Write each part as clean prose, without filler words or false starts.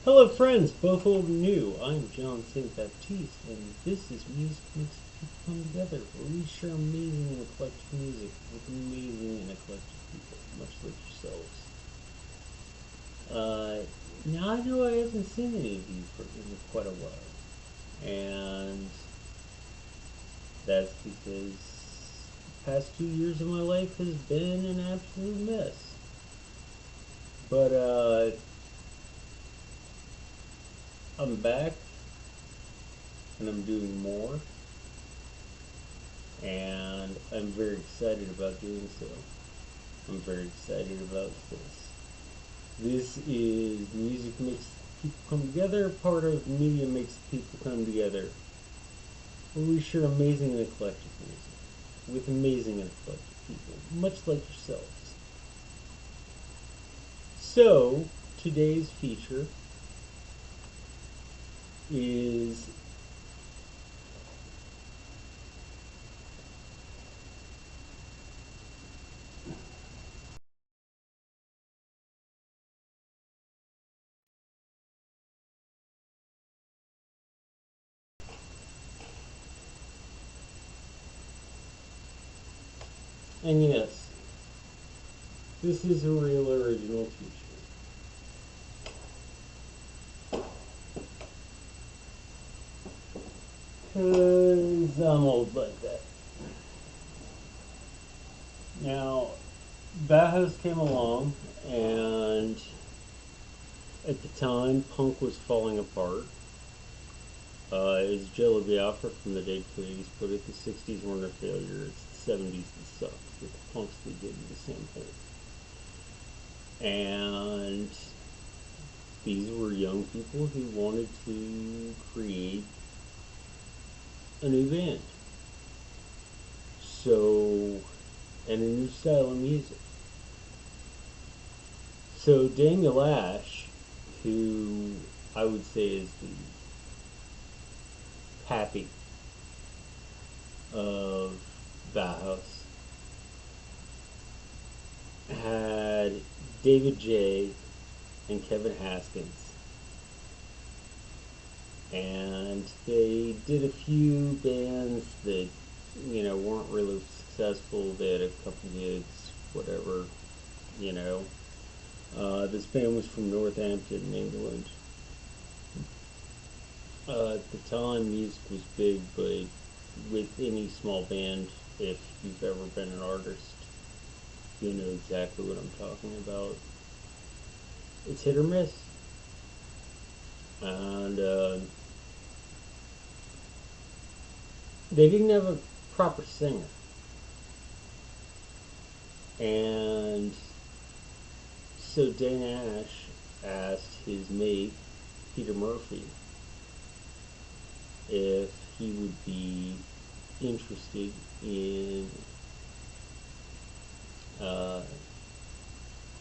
Hello friends, both old and new. I'm John St. Baptiste, and this is Music Makes People Come Together, where we share amazing and eclectic music with amazing and eclectic people, much like yourselves. Now I know I haven't seen any of you in quite a while, and that's because the past 2 years of my life has been an absolute mess. But I'm back and I'm doing more, and I'm very excited about doing so. I'm very excited about this. This is Music Makes People Come Together, part of Media Makes People Come Together, where we share amazing and eclectic music with amazing and eclectic people, much like yourselves. So, today's feature is and yes, this is a real original feature. Cause I'm old like that. Now, Bauhaus came along, and at the time, punk was falling apart. As Jello Biafra from the Dead Kennedys put it, the 60s weren't a failure, it's the 70s that sucked, with the punks they did the same hole. And these were young people who wanted to create a new band. So, and a new style of music. So Daniel Ash, who I would say is the Pappy of Bauhaus, had David J. and Kevin Haskins, and they did a few bands that weren't really successful. They had a couple gigs, whatever. This band was from Northampton, England. At the time, music was big, but with any small band, if you've ever been an artist, you know exactly what I'm talking about. It's hit or miss. And they didn't have a proper singer. And so Dan Ash asked his mate, Peter Murphy, if he would be interested in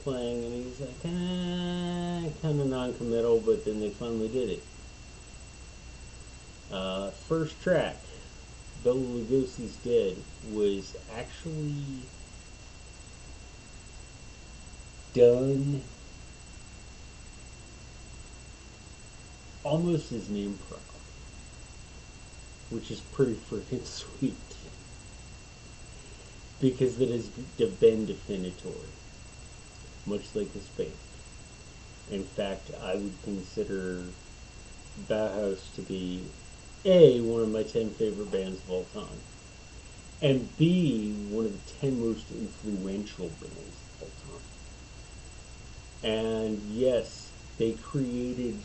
playing, and he was like, kind of non-committal, but then they finally did it. First track, Bela Lugosi's Dead, was actually done almost as an improv, which is pretty freaking sweet, because it has been definitive, much like this band. In fact, I would consider Bauhaus to be A, one of my 10 favorite bands of all time, and B, one of the 10 most influential bands of all time. And yes, they created,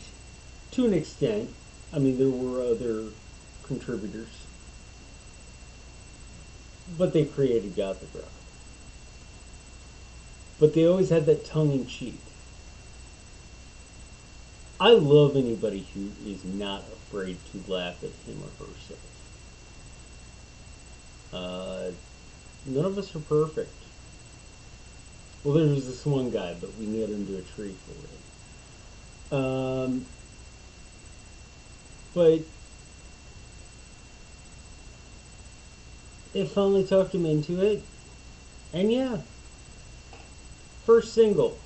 to an extent, I mean, there were other contributors, but they created gothic rock. But they always had that tongue-in-cheek. I love anybody who is not afraid to laugh at him or herself. None of us are perfect. Well, there was this one guy, but we nailed him to a tree for it. But they finally talked him into it. And yeah, first single,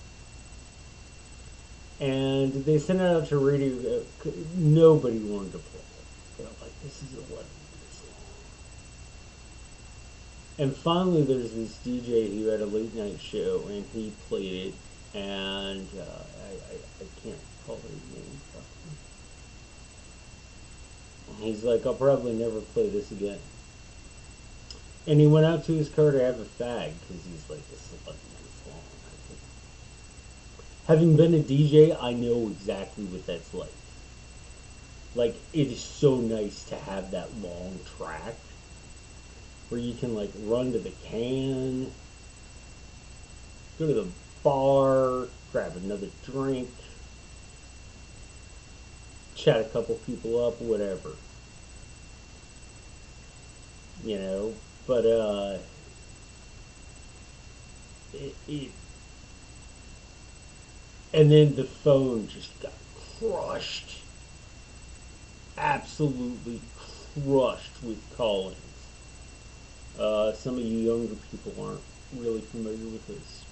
And they sent it out to radio. Nobody wanted to play it. They're like, this is 11 minutes long. And finally, there's this DJ who had a late night show, and he played it. And I can't call his name properly. And he's like, I'll probably never play this again. And he went out to his car to have a fag because he's like, this is 11 minutes long. Having been a DJ, I know exactly what that's like. Like, it is so nice to have that long track where you can, like, run to the can, go to the bar, grab another drink, chat a couple people up, whatever. You know? But, and then the phone just got crushed. Absolutely crushed with call-ins. Some of you younger people aren't really familiar with this.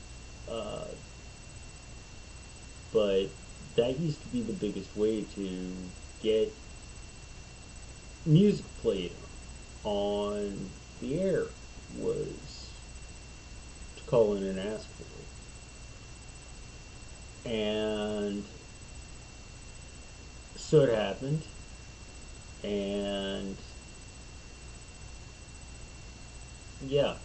But that used to be the biggest way to get music played on the air, was to call in and ask for it. And so it happened, and yeah,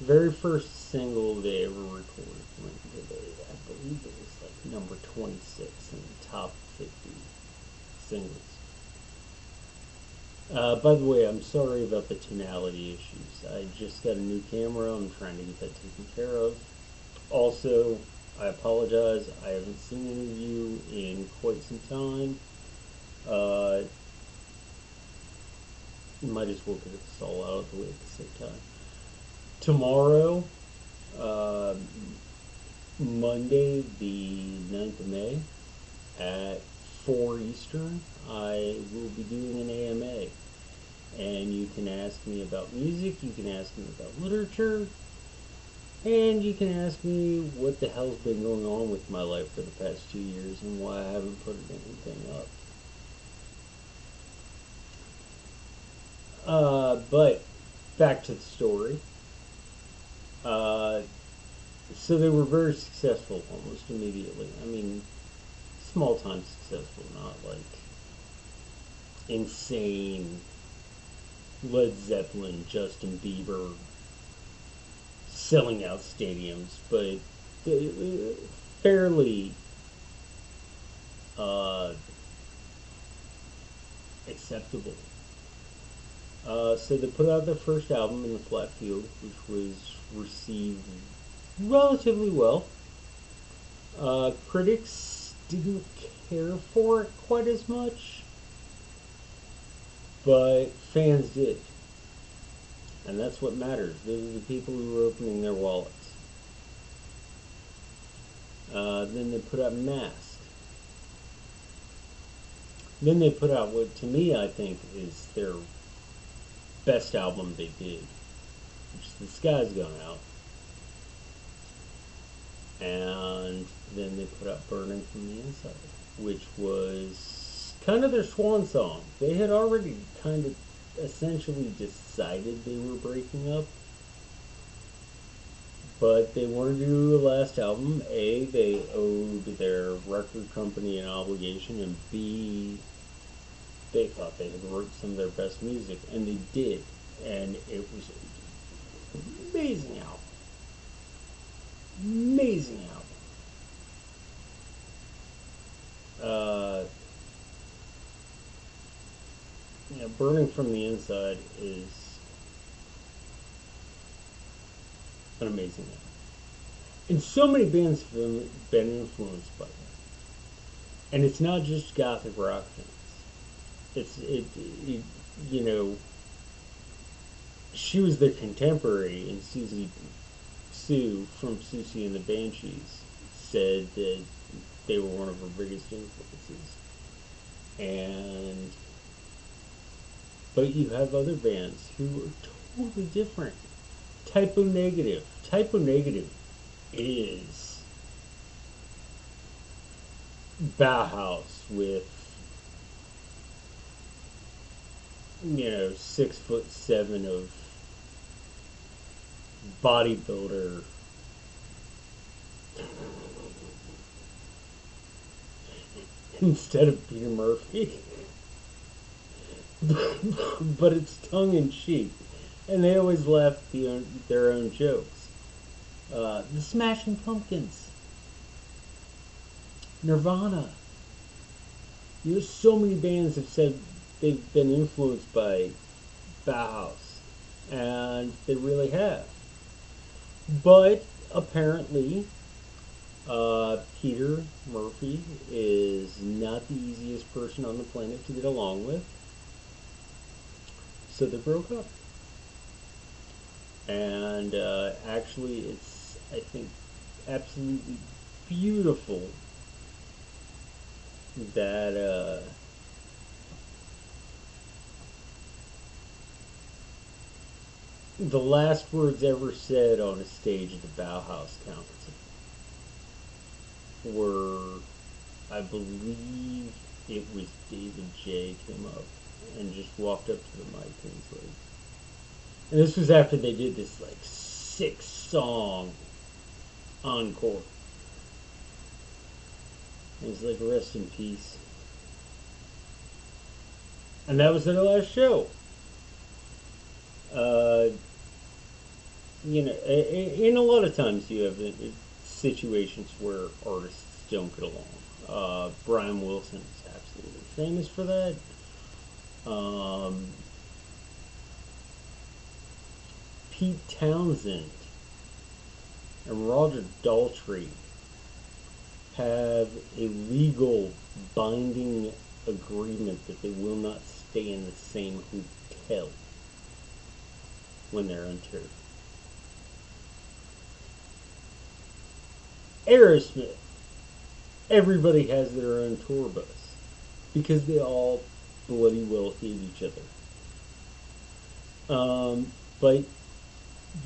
very first single they ever recorded, I believe it was like number 26 in the top 50 singles. By the way, I'm sorry about the tonality issues. I just got a new camera. I'm trying to get that taken care of. Also, I apologize. I haven't seen any of you in quite some time. Might as well get this all out of the way at the same time. Tomorrow, Monday, the 9th of May, at 4 Eastern, I will be doing an AMA. And you can ask me about music, you can ask me about literature, and you can ask me what the hell's been going on with my life for the past 2 years and why I haven't put anything up. But back to the story. So they were very successful almost immediately. I mean, small time successful, not like insane Led Zeppelin, Justin Bieber selling out stadiums, but fairly acceptable. So they put out their first album in the flat field, which was received relatively well. Critics didn't care for it quite as much, but fans did. And that's what matters. Those are the people who were opening their wallets. Then they put out Mask. Then they put out what, to me, I think is their best album they did, which is The Sky's Gone Out. And then they put out Burning from the Inside, which was kind of their swan song. They had already kind of essentially decided they were breaking up, but they wanted to do a last album. A, they owed their record company an obligation, and B, they thought they had wrote some of their best music, and they did, and it was an amazing album. Amazing album. Burning from the Inside is an amazing album. And so many bands have been influenced by that. And it's not just gothic rock fans. You know, she was their contemporary, and Sue from Susie and the Banshees said that they were one of her biggest influences. But you have other bands who are totally different. Typo Negative. Typo Negative is Bauhaus with, 6'7" of bodybuilder instead of Peter Murphy. But it's tongue in cheek, and they always laugh at their own jokes. The Smashing Pumpkins, Nirvana. So many bands have said they've been influenced by Bauhaus, and they really have. But apparently, Peter Murphy is not the easiest person on the planet to get along with, so they broke up. And actually, it's, I think, absolutely beautiful that the last words ever said on a stage at the Bauhaus concert were, I believe it was David J. came up and just walked up to the mic and was like, and this was after they did this like 6-song encore. It was like, rest in peace. And that was their last show. And a lot of times you have situations where artists don't get along. Brian Wilson is absolutely famous for that. Pete Townsend and Roger Daltrey have a legal binding agreement that they will not stay in the same hotel when they're on tour. Aerosmith, everybody has their own tour bus because they all bloody well hate each other. But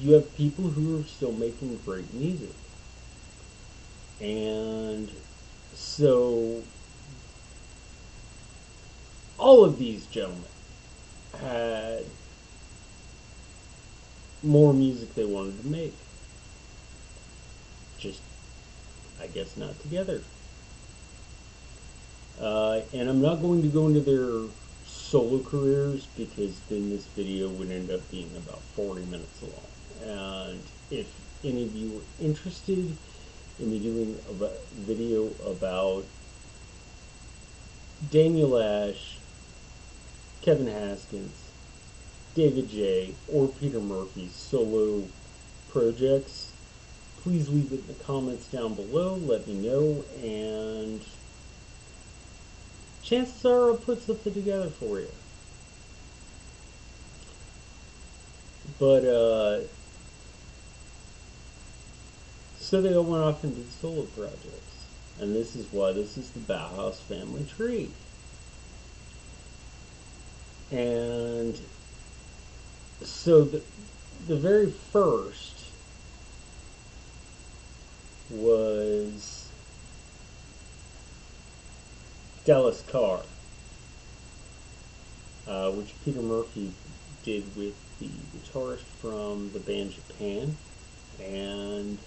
you have people who are still making great music. And so all of these gentlemen had more music they wanted to make. Just, I guess, not together. And I'm not going to go into their solo careers because then this video would end up being about 40 minutes long. And if any of you are interested in me doing a video about Daniel Ash, Kevin Haskins, David J., or Peter Murphy's solo projects, please leave it in the comments down below. Let me know, and chances are I'll put something together for you. But, so they all went off and did solo projects. And this is why this is the Bauhaus family tree. And so the very first was Dallas Carr, which Peter Murphy did with the guitarist from the band Japan, and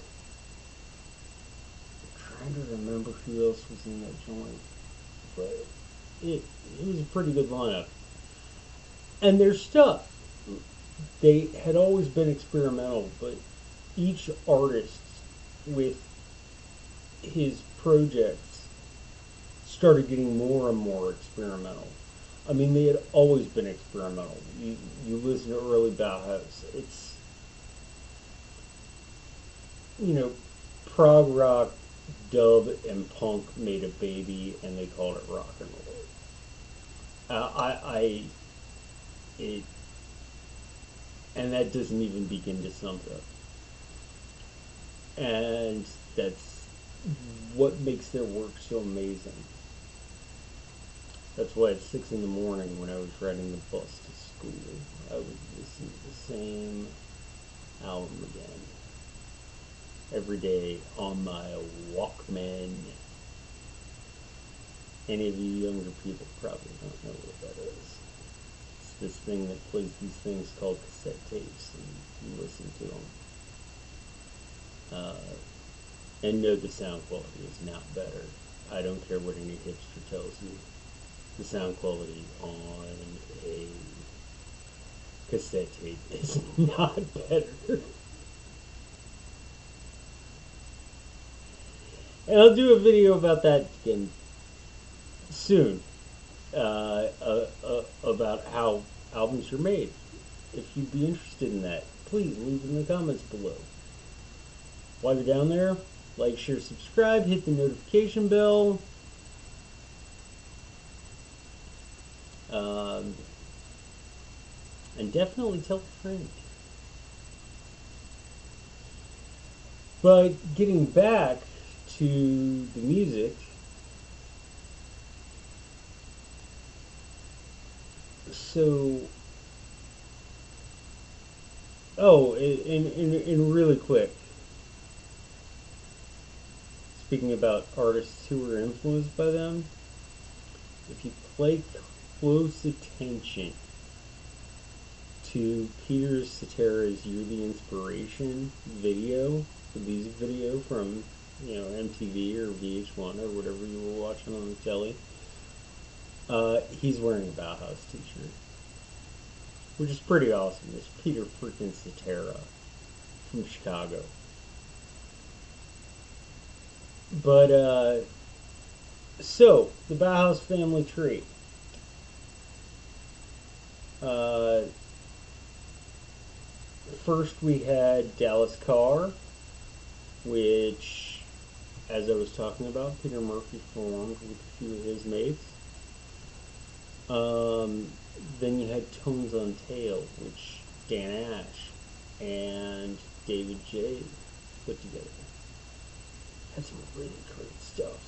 I'm trying to remember who else was in that joint, but it was a pretty good lineup. And their stuff, they had always been experimental, but each artist with his projects started getting more and more experimental. I mean, they had always been experimental. You listen to early Bauhaus, it's, prog rock, dub, and punk made a baby, and they called it rock and roll. And that doesn't even begin to sum it up. And that's what makes their work so amazing. That's why at 6 in the morning when I was riding the bus to school, I would listen to the same album again every day on my Walkman. Any of you younger people probably don't know what that is. It's this thing that plays these things called cassette tapes, and you listen to them. And no, the sound quality is not better. I don't care what any hipster tells you. The sound quality on a cassette tape is not better. And I'll do a video about that again soon, about how albums are made. If you'd be interested in that, please leave in the comments below. While you're down there, like, share, subscribe, hit the notification bell. And definitely tell a friend. But getting back to the music, so, and really quick, speaking about artists who were influenced by them, if you pay close attention to Peter Cetera's You're the Inspiration video, the music video from, MTV or VH1 or whatever you were watching on the telly, he's wearing a Bauhaus t-shirt, which is pretty awesome. It's Peter freaking Cetera from Chicago. But, so, the Bauhaus family tree. First we had Dallas Carr, which, as I was talking about, Peter Murphy formed with a few of his mates. Then you had Tones on Tail, which Dan Ash and David J put together. Had some really great stuff.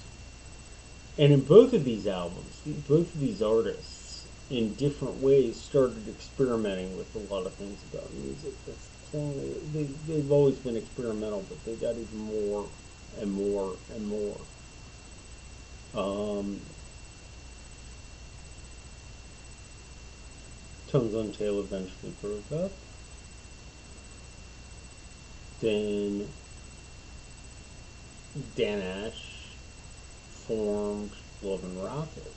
And in both of these albums, both of these artists, in different ways, started experimenting with a lot of things about music. That's the thing. They've always been experimental, but they got even more and more and more. Tones on Tail eventually broke up. Then Dan Ash formed Love and Rockets.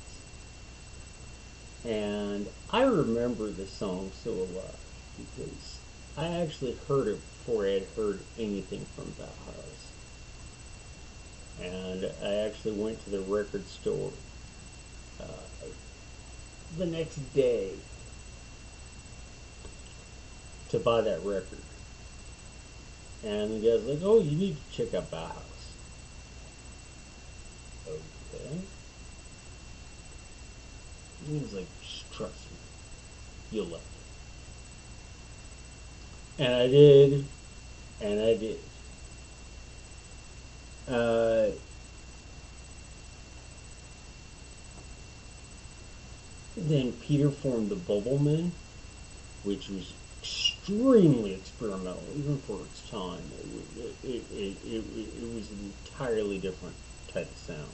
And I remember this song so alive because I actually heard it before I had heard anything from Bauhaus. And I actually went to the record store the next day to buy that record. And the guy's like, oh, you need to check out Bauhaus. Okay. He was like, trust me, you'll like it. And I did, and I did. Then Peter formed the Bubblemen, which was extremely experimental, even for its time. It was an entirely different type of sound.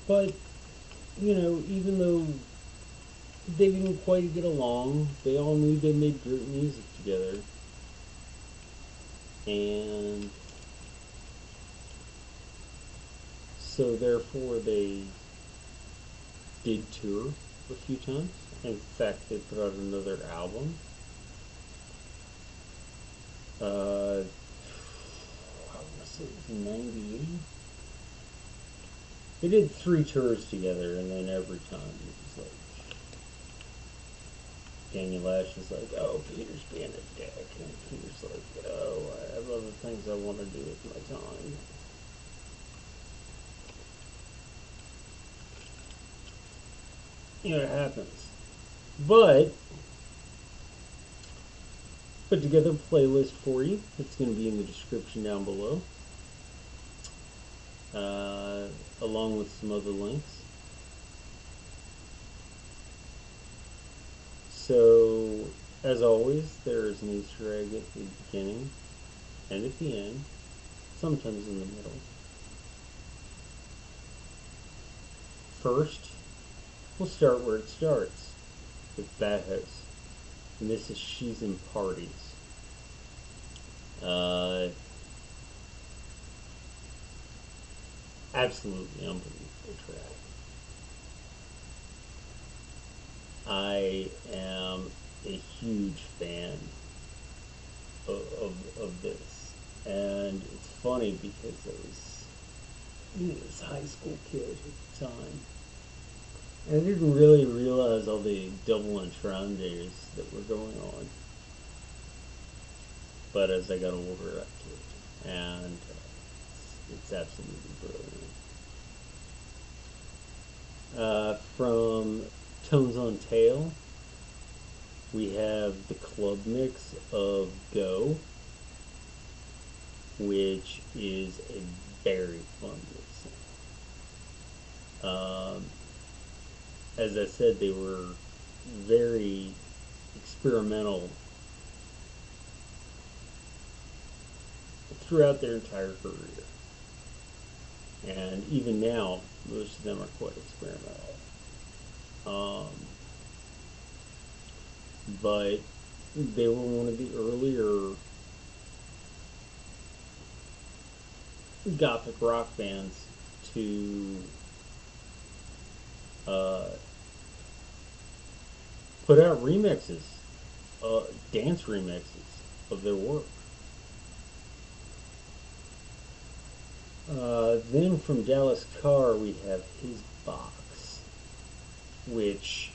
But, even though they didn't quite get along, they all knew they made great music together. And so therefore they did tour a few times. In fact, they put out another album. I want to say it was 98. They did 3 tours together, and then every time it was like, Daniel Ash is like, oh, Peter's being a dick, and Peter's like, oh, I have other things I want to do with my time. It happens. But put together a playlist for you. It's going to be in the description down below. along with some other links. So, as always, there is an Easter egg at the beginning and at the end, sometimes in the middle. First, we'll start where it starts, with Bauhaus. And this is She's in Parties. Absolutely unbelievable track. I am a huge fan of this. And it's funny because I was this high school kid at the time. And I didn't really realize all the double entendres that were going on. But as I got older, I did. And it's absolutely brilliant. From Tones on Tail, we have the club mix of Go, which is a very fun listen. As I said, they were very experimental throughout their entire career. And even now, most of them are quite experimental. But they were one of the earlier gothic rock bands to put out remixes, dance remixes of their work. Then from Dallas Carr, we have His Box, which,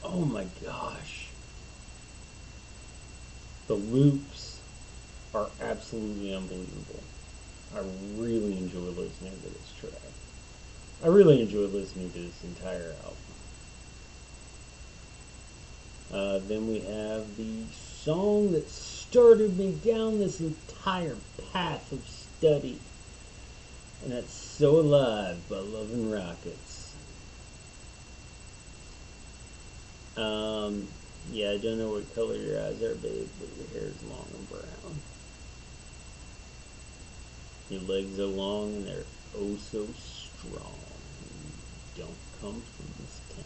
oh my gosh, the loops are absolutely unbelievable. I really enjoy listening to this track. I really enjoy listening to this entire album. Then we have the song that started me down this entire path of study, and that's So Alive by Love and Rockets. Yeah, I don't know what color your eyes are, babe, but your hair is long and brown. Your legs are long and they're oh so strong. You don't come from this town.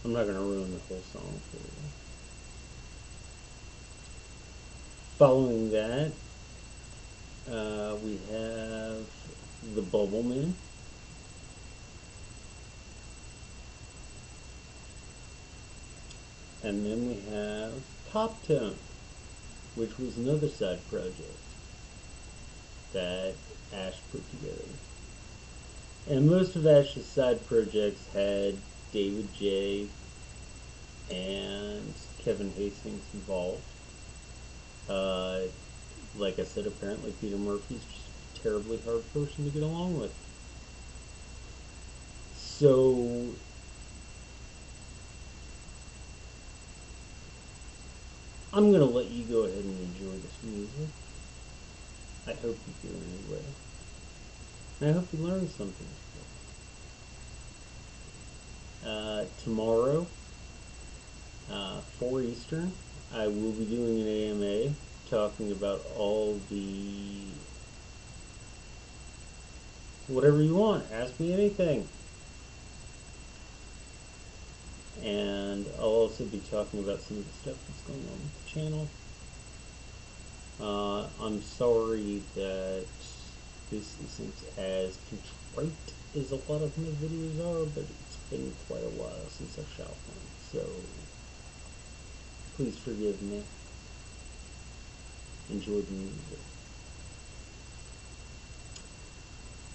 I'm not going to ruin the whole song for you. Following that, we have The Bubbleman. And then we have Top Tone, which was another side project that Ash put together. And most of Ash's side projects had David J. and Kevin Hastings involved. Like I said, apparently Peter Murphy's just a terribly hard person to get along with. So I'm going to let you go ahead and enjoy this music. I hope you do anyway. And I hope you learned something. Tomorrow, 4 Eastern, I will be doing an AMA talking about all the whatever you want. Ask me anything. And I'll also be talking about some of the stuff that's going on with the channel. I'm sorry that this isn't as contrite as a lot of my videos are, but it's been quite a while since I've shot one, so please forgive me. Enjoy the music.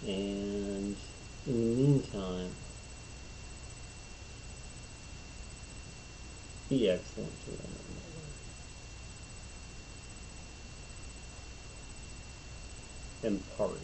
And in the meantime, be excellent to one another. Impart.